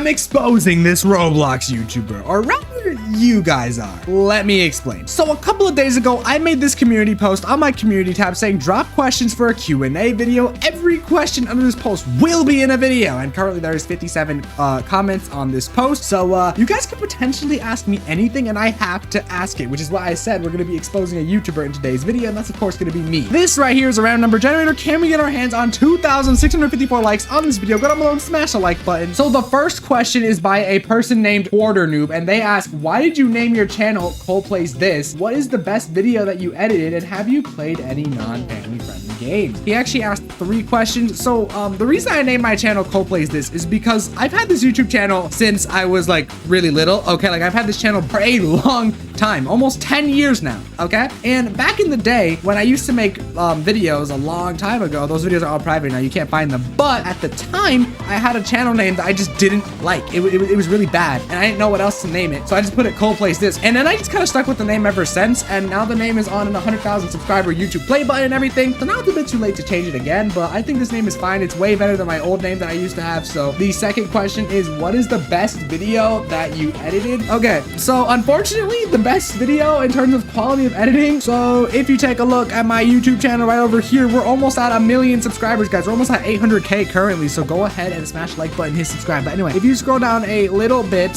I'm exposing this Roblox YouTuber, or rather you guys are. Let me explain. So a couple of days ago, I made this community post on my community tab saying drop questions for a Q&A video. Every question under this post will be in a video, and currently there is 57 comments on this post. So you guys could potentially ask me anything, and I have to ask it, which is why I said we're going to be exposing a YouTuber in today's video, and that's of course going to be me. This right here is a random number generator. Can we get our hands on 2,654 likes on this video? Go down below and smash the like button. So the first question is by a person named Quarter Noob, and they ask, why did you name your channel ColePlaysThis? What is the best video that you edited, and have you played any non-family friendly games? He actually asked 3 questions. So the reason I named my channel ColePlaysThis is because I've had this YouTube channel since I was like really little. Okay, like I've had this channel for a long time, almost 10 years now. Okay, and back in the day when I used to make videos a long time ago, those videos are all private now, you can't find them, but at the time I had a channel name that I just didn't like. It was really bad, and I didn't know what else to name it, so I just put it ColePlaysThis, and then I just kind of stuck with the name ever since, and now the name is on a 100,000 subscriber YouTube play button and everything, so now it's a bit too late to change it again, but I think this name is fine. It's way better than my old name that I used to have. So the second question is, what is the best video that you edited? Okay, so unfortunately the best video in terms of quality of editing, so if you take a look at my YouTube channel right over here, we're almost at 1 million subscribers, guys. We're almost at 800k currently, so go ahead and smash the like button, hit subscribe. But anyway, if you scroll down a little bit,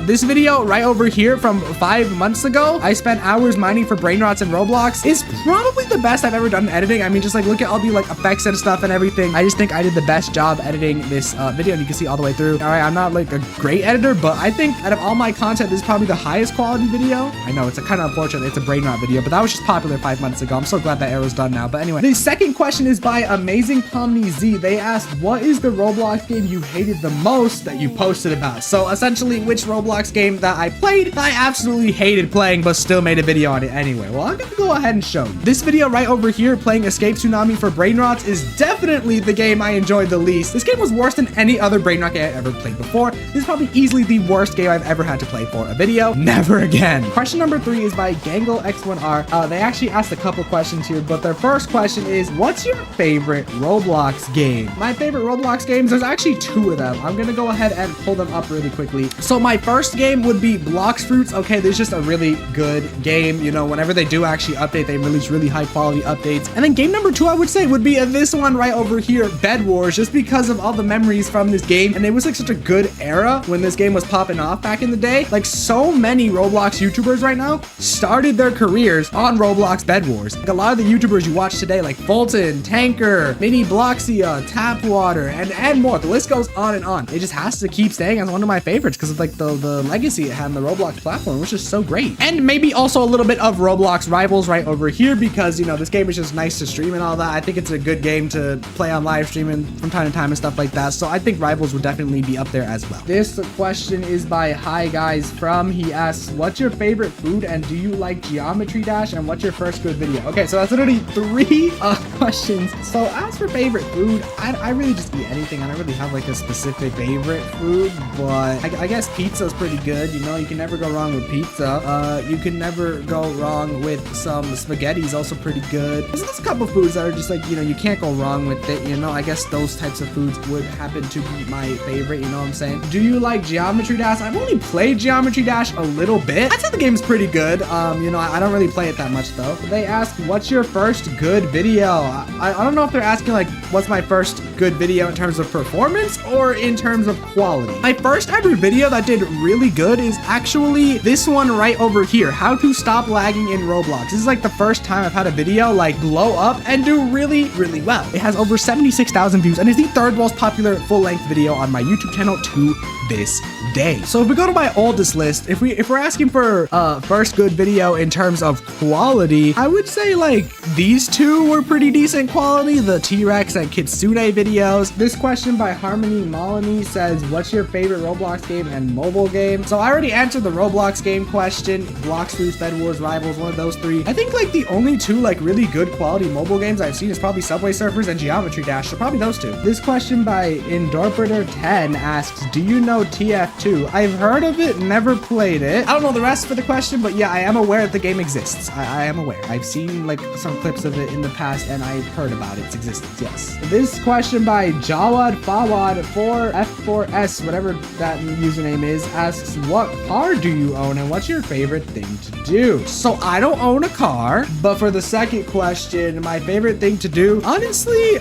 this video right over here from 5 months ago, I spent hours mining for brain rots in Roblox, is probably the best I've ever done in editing. I mean, just like look at all the like effects and stuff and everything. I just think I did the best job editing this video, and you can see all the way through. All right, I'm not like a great editor, but I think out of all my content, this is probably the highest quality video. I know it's a kind of unfortunate it's a brain rot video, but that was just popular 5 months ago. I'm so glad that arrow's done now. But anyway, the second question is by Amazing Pomni Z. They asked, what is the Roblox game you hated the most that you posted about? So essentially, which Roblox game that I played I absolutely hated playing, but still made a video on it anyway. Well, I'm gonna go ahead and show you. This video right over here, playing Escape Tsunami for brain rots, is definitely the game I enjoyed the least. This game was worse than any other brain rot game I ever played before. This is probably easily the worst game I've ever had to play for a video. Never again. Question number 3 is by Gangle X1R. They actually asked a couple questions here, but their first question is, what's your favorite Roblox game? My favorite Roblox games, there's actually 2 of them. I'm gonna go ahead and pull them up really quickly. So my first game would be Blox Fruits. Okay, this is just a really good game. You know, whenever they do actually update, they release really high quality updates. And then game number 2, I would say, would be this one right over here, Bed Wars, just because of all the memories from this game. And it was like such a good era when this game was popping off back in the day. Like so many Roblox YouTubers right now started their careers on Roblox Bed Wars. Like a lot of the YouTubers you watch today, like Fulton, Tanker, Mini Bloxia, Tapwater, and more. The list goes on and on. It just has to keep staying as one of my favorites because of like the legacy it had on the Roblox platform, which is so great. And maybe also a little bit of Roblox Rivals right over here because, you know, this game is just nice to stream and all that. I think it's a good game to play on live streaming from time to time and stuff like that. So I think Rivals would definitely be up there as well. This question is by Hi Guys From. He asks, what's your favorite food and do you like Geometry Dash, and what's your first good video? Okay, so that's literally 3 questions. So as for favorite food, I really just eat anything. I don't really have like a specific favorite food, but I guess pizza is pretty good. You know, you can never go wrong with pizza. You can never go wrong with some spaghetti is also pretty good. There's a couple foods that are just like, you know, you can't go wrong with it. You know, I guess those types of foods would happen to be my favorite. You know what I'm saying? Do you like Geometry Dash? I've only played Geometry Dash a little bit. I'd say the game's pretty good. You know, I don't really play it that much though. They ask, what's your first good video? I don't know if they're asking like, what's my first good video in terms of performance or in terms of quality. My first ever video that did really good is actually this one right over here, how to stop lagging in Roblox. This is like the first time I've had a video like blow up and do really well. It has over 76,000 views and is the 3rd most popular full-length video on my YouTube channel to this day. So if we go to my oldest list, if we're asking for first good video in terms of quality, I would say like these 2 were pretty decent quality, the T-Rex and Kitsune videos. This question by Harmony Molony says, what's your favorite Roblox game and mobile game? So I already answered the Roblox game question. Blox Fruits, Bed Wars, Rivals, one of those 3. I think like the only 2 like really good quality mobile games I've seen is probably Subway Surfers and Geometry Dash, so probably those 2. This question by Indorpeter10 asks, do you know TF2? I've heard of it, never played it. I don't know the rest for the question, but yeah, I am aware that the game exists. I am aware. I've seen like some clips of it in the past and I've heard about its existence, yes. This question question by Jawad Fawad 4F4S, whatever that username is, asks, what car do you own and what's your favorite thing to do? So I don't own a car, but for the second question, my favorite thing to do, honestly,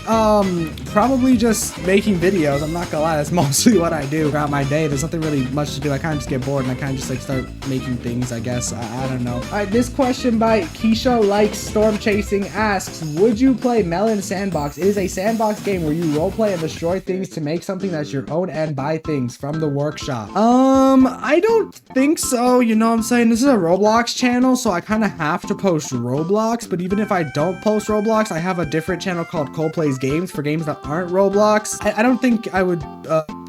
probably just making videos. I'm not gonna lie, that's mostly what I do throughout my day. There's nothing really much to do. I kind of just get bored and I kind of just like start making things, I guess. I don't know. All right, this question by Keisha Likes Storm Chasing asks, would you play Melon Sandbox? It is a sandbox game where you roleplay and destroy things to make something that's your own and buy things from the workshop. I don't think so. You know what I'm saying? This is a Roblox channel, so I kind of have to post Roblox, but even if I don't post Roblox, I have a different channel called ColePlaysThis Games for games that aren't Roblox. I don't think I would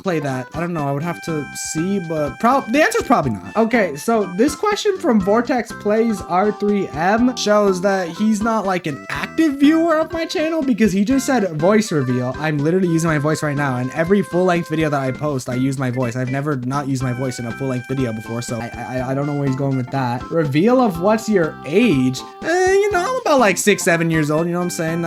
play that. I don't know. I would have to see, but the answer is probably not. Okay, so this question from Vortex Plays R3M shows that he's not like an active viewer of my channel because he just said voice reveal. I'm literally using my voice right now, and every full-length video that I post, I use my voice. I've never not used my voice in a full-length video before, so I don't know where he's going with that. Reveal of what's your age? You know, I'm about like 6-7 years old, you know what I'm saying?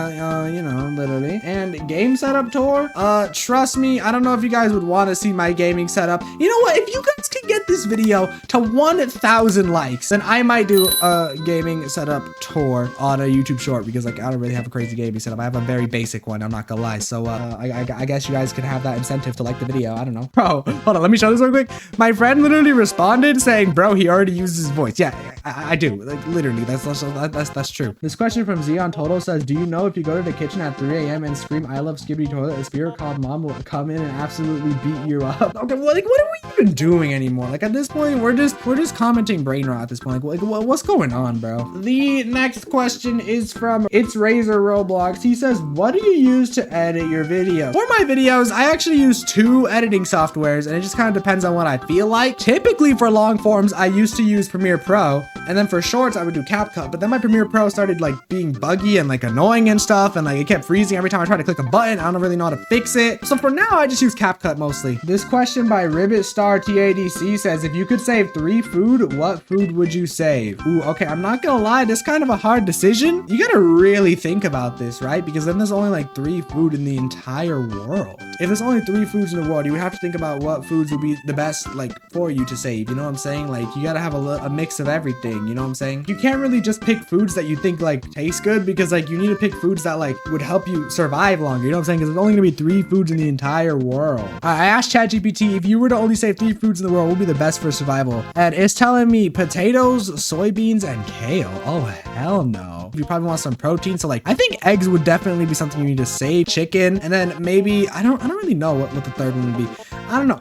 You know, literally. And game setup tour? Trust me, I don't know if you guys would want to see my gaming setup. You know what? If you guys can get this video to 1,000 likes, then I might do a gaming setup tour on a YouTube short because like I don't really have a crazy gaming setup. I have a very basic one, I'm not gonna lie. So I guess you guys can have that incentive to like the video. I don't know. Bro, hold on, let me show this real quick. My friend literally responded saying, bro, he already uses his voice. Yeah, I do. Like literally, that's true. This question from Zeon Toto says, do you know if you go to the kitchen at 3 a.m. and scream I love Skibbity Toilet, a spirit called mom will come in and absolutely beat you up? Okay, well, like what are we even doing anymore? Like at this point, we're just commenting brain rot at this point. Like what's going on, bro? The next question is from It's Razor Roblox. He says, what do you use to edit your video? For my videos, I actually use 2 editing softwares, and it just kind of depends on what I feel like. Typically for long forms, I used to use Premiere Pro, and then for shorts, I would do CapCut, but then my Premiere Pro started like being buggy and like annoying and stuff, and like it kept freezing every time I tried to click a button. I don't really know how to fix it. So for now, I just use CapCut mostly. This question by Ribbit Star TADC says, if you could save 3 food, what food would you save? Ooh, okay, I'm not gonna lie, this is kind of a hard decision. You gotta really think about this, right? Because then there's only like 3 food in the entire world. If there's only 3 foods in the world, you would have to think about what foods would be the best like for you to save. You know what I'm saying? Like you gotta have a mix of everything. You know what I'm saying? You can't really just pick foods that you think like taste good, because like you need to pick foods that like would help you survive longer. You know what I'm saying? Because there's only gonna be 3 foods in the entire world. I asked ChatGPT, if you were to only save 3 foods in the world, what would be the best for survival? And it's telling me potatoes, soybeans, and kale. Oh hell no. You probably want some protein, so like I think eggs would definitely be something you need to save. Chicken, and then maybe I don't really know what the third one would be. I don't know.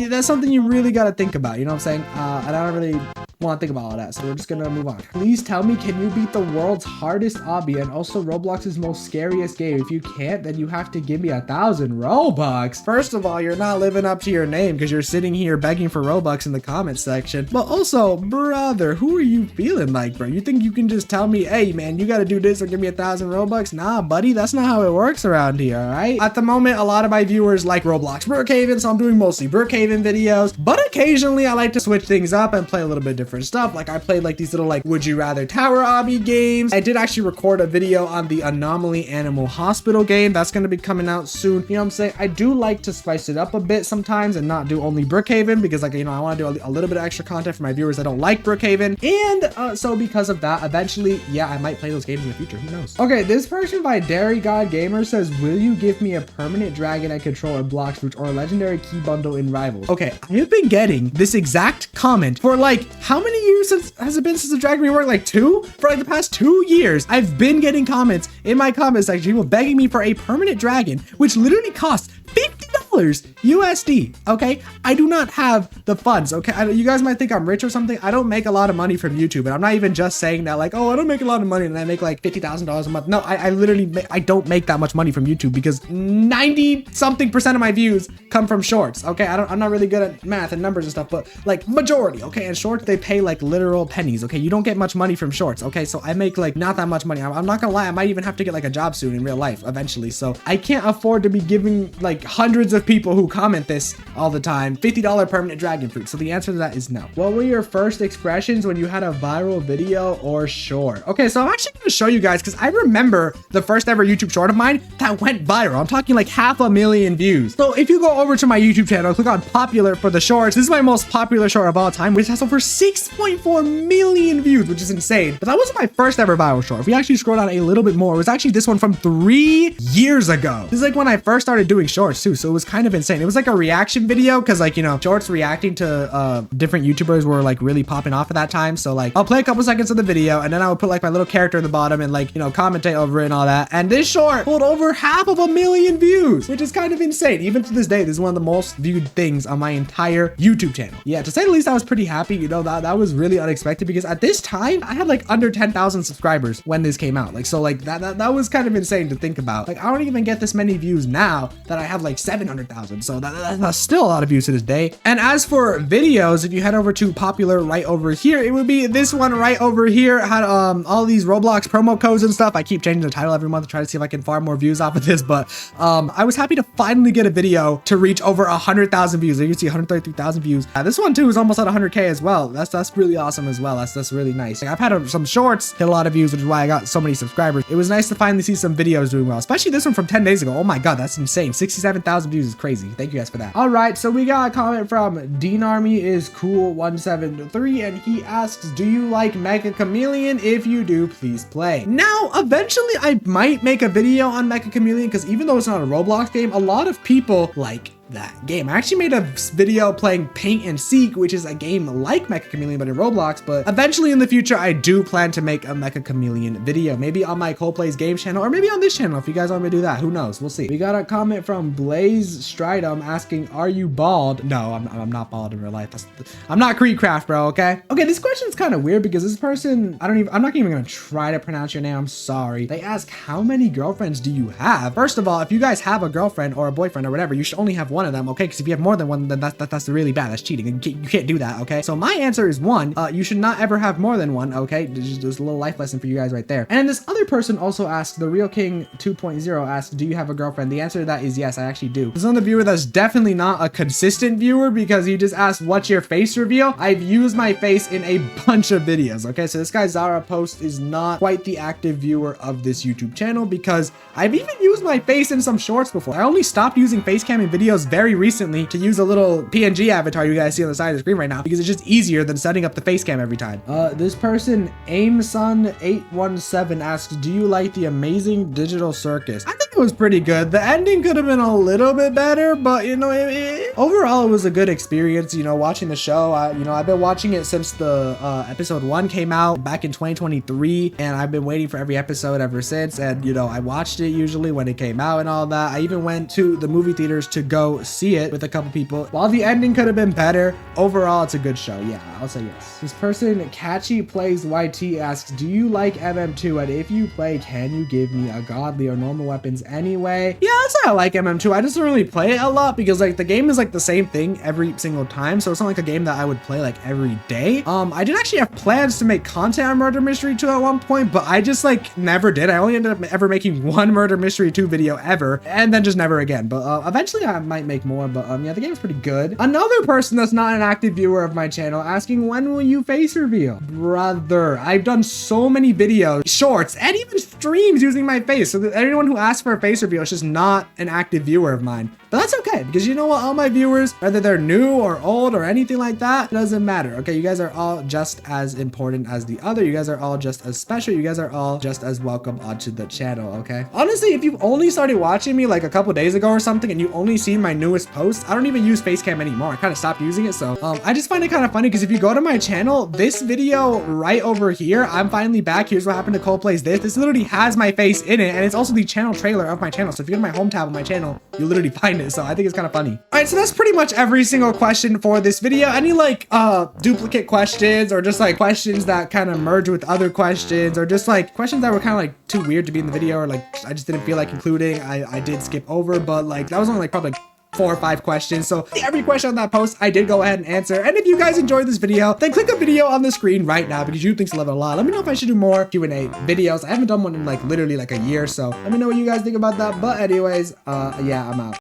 That's something you really got to think about. You know what I'm saying? I don't really want to think about all that, so we're just gonna move on. Please tell me, can you beat the world's hardest obby and also Roblox's most scariest game? If you can't, then you have to give me 1,000 Robux. First of all, you're not living up to your name because you're sitting here begging for Robux in the comments section. But also, brother, who are you feeling like, bro? You think you can just tell me, hey man, you gotta do this or give me 1,000 Robux? Nah, buddy, that's not how it works around here, all right? At the moment, a lot of my viewers like Roblox Brookhaven, so I'm doing mostly Brookhaven videos, but occasionally I like to switch things up and play a little bit different stuff. Like I played like these little like would you rather tower obby games. I did actually record a video on the Anomaly Animal Hospital game that's going to be coming out soon. You know what I'm saying? I do like to spice it up a bit sometimes and not do only Brookhaven, because like, you know, I want to do a little bit of extra content for my viewers that don't like Brookhaven. And so because of that, eventually, yeah, I might play those games in the future. Who knows? Okay, this person by Dairy God Gamer says, will you give me a permanent dragon I control in Blox Fruits or a legendary key bundle in Rivals? Okay, I have been getting this exact comment for like how many years has it been since the dragon rework? Like 2? For like the past 2 years, I've been getting comments in my comment section, people begging me for a permanent dragon, which literally costs $50 USD. Okay, I do not have the funds. Okay, you guys might think I'm rich or something. I don't make a lot of money from YouTube, and I'm not even just saying that like, oh, I don't make a lot of money and I make like $50,000 a month. No, I literally I don't make that much money from YouTube because 90-something% of my views come from shorts. Okay, I'm not really good at math and numbers and stuff, but like majority. Okay, and shorts, they pay like literal pennies. Okay, you don't get much money from shorts. Okay, so I make like not that much money. I'm not gonna lie, I might even have to get like a job soon in real life eventually. So I can't afford to be giving like hundreds of of people who comment this all the time. $50 permanent dragon fruit. So the answer to that is no. What were your first expressions when you had a viral video or short? Okay, so I'm actually going to show you guys because I remember the first ever YouTube short of mine that went viral. I'm talking like 500,000 views. So if you go over to my YouTube channel, click on popular for the shorts. This is my most popular short of all time, which has over 6.4 million views, which is insane. But that wasn't my first ever viral short. If we actually scroll down a little bit more, it was actually this one from 3 years ago. This is like when I first started doing shorts too, so it was kind of insane. It was like a reaction video because, like, you know, shorts reacting to different YouTubers were like really popping off at that time. So like I'll play a couple seconds of the video and then I would put like my little character in the bottom and, like, you know, commentate over it and all that. And this short pulled over 500,000 views, which is kind of insane. Even to this day, this is one of the most viewed things on my entire YouTube channel. Yeah, to say the least, I was pretty happy. You know, that was really unexpected because at this time I had like under 10,000 subscribers when this came out. Like, so like that was kind of insane to think about. Like, I don't even get this many views now that I have like 700,000. So that's still a lot of views to this day. And as for videos, if you head over to popular right over here, it would be this one right over here. It had all these Roblox promo codes and stuff. I keep changing the title every month to try to see if I can farm more views off of this, but I was happy to finally get a video to reach over 100,000 views. There you can see 133,000 views. This one too is almost at 100K as well. That's really awesome as well. That's really nice. Like, I've had some shorts hit a lot of views, which is why I got so many subscribers. It was nice to finally see some videos doing well, especially this one from 10 days ago. Oh my god, that's insane. 67,000 views is crazy. Thank you guys for that. All right, so we got a comment from Dean Army is cool 173, and he asks, do you like Mecha Chameleon? If you do, please play. Now, eventually I might make a video on Mecha Chameleon because even though it's not a Roblox game, a lot of people like that game. I actually made a video playing Paint and Seek, which is a game like Mecha Chameleon but in Roblox, but eventually in the future I do plan to make a Mecha Chameleon video, maybe on my ColePlays Games channel or maybe on this channel if you guys want me to do that. Who knows? We'll see. We got a comment from Blaze Stridum asking, are you bald? No, I'm not bald in real life. I'm not Creedcraft, bro. Okay, this question is kind of weird because this person, I'm not even gonna try to pronounce your name. I'm sorry. They ask, how many girlfriends do you have? First of all, if you guys have a girlfriend or a boyfriend or whatever, you should only have one of them, okay? Because if you have more than one, then that's really bad. That's cheating, and you can't do that, okay? So my answer is one. You should not ever have more than one, okay? Just a little life lesson for you guys right there. And this other person also asks, the Real King 2.0 asks, do you have a girlfriend? The answer to that is yes, I actually do. This is another viewer that's definitely not a consistent viewer because he just asked, what's your face reveal? I've used my face in a bunch of videos, okay? So this guy Zara Post is not quite the active viewer of this YouTube channel because I've even used my face in some shorts before. I only stopped using face cam in videos very recently to use a little PNG avatar you guys see on the side of the screen right now because it's just easier than setting up the face cam every time. This person AimSun817 asks, do you like the Amazing Digital Circus? I think it was pretty good. The ending could have been a little bit better, but you know, overall it was a good experience, you know, watching the show. I've been watching it since the episode 1 came out back in 2023, and I've been waiting for every episode ever since. And you know, I watched it usually when it came out and all that. I even went to the movie theaters to go see it with a couple people. While the ending could have been better, overall it's a good show. Yeah, I'll say yes. This person Catchy Plays YT asks, do you like MM2, and if you play, can you give me a godly or normal weapons anyway? Yeah, that's why I like MM2. I just don't really play it a lot because like the game is like the same thing every single time, so it's not like a game that I would play like every day. I did actually have plans to make content on Murder Mystery 2 at one point, but I just like never did. I only ended up ever making one Murder Mystery 2 video ever, and then just never again. But eventually I might make more. But yeah, the game's pretty good. Another person that's not an active viewer of my channel asking, when will you face reveal? Brother, I've done so many videos, shorts, and even streams using my face. So that anyone who asks for a face reveal is just not an active viewer of mine. But that's okay, because you know what, all my viewers, whether they're new or old or anything like that, it doesn't matter, okay? You guys are all just as important as the other. You guys are all just as special. You guys are all just as welcome onto the channel, okay? Honestly, if you've only started watching me like a couple days ago or something and you only seen my newest post, I don't even use Facecam anymore. I kind of stopped using it, so I just find it kind of funny because if you go to my channel, this video right over here, I'm finally back. Here's what happened to ColePlaysThis. This literally has my face in it, and it's also the channel trailer of my channel. So if you go to my home tab of my channel, you'll literally find it. So I think it's kind of funny. All right, so that's pretty much every single question for this video. Any like duplicate questions or just like questions that kind of merge with other questions or just like questions that were kind of like too weird to be in the video or like I just didn't feel like including, I did skip over, but like that was only like probably 4 or 5 questions. So every question on that post, I did go ahead and answer. And if you guys enjoyed this video, then click a video on the screen right now because you think I love it a lot. Let me know if I should do more Q&A videos. I haven't done one in like literally like a year, so let me know what you guys think about that. But anyways, yeah, I'm out.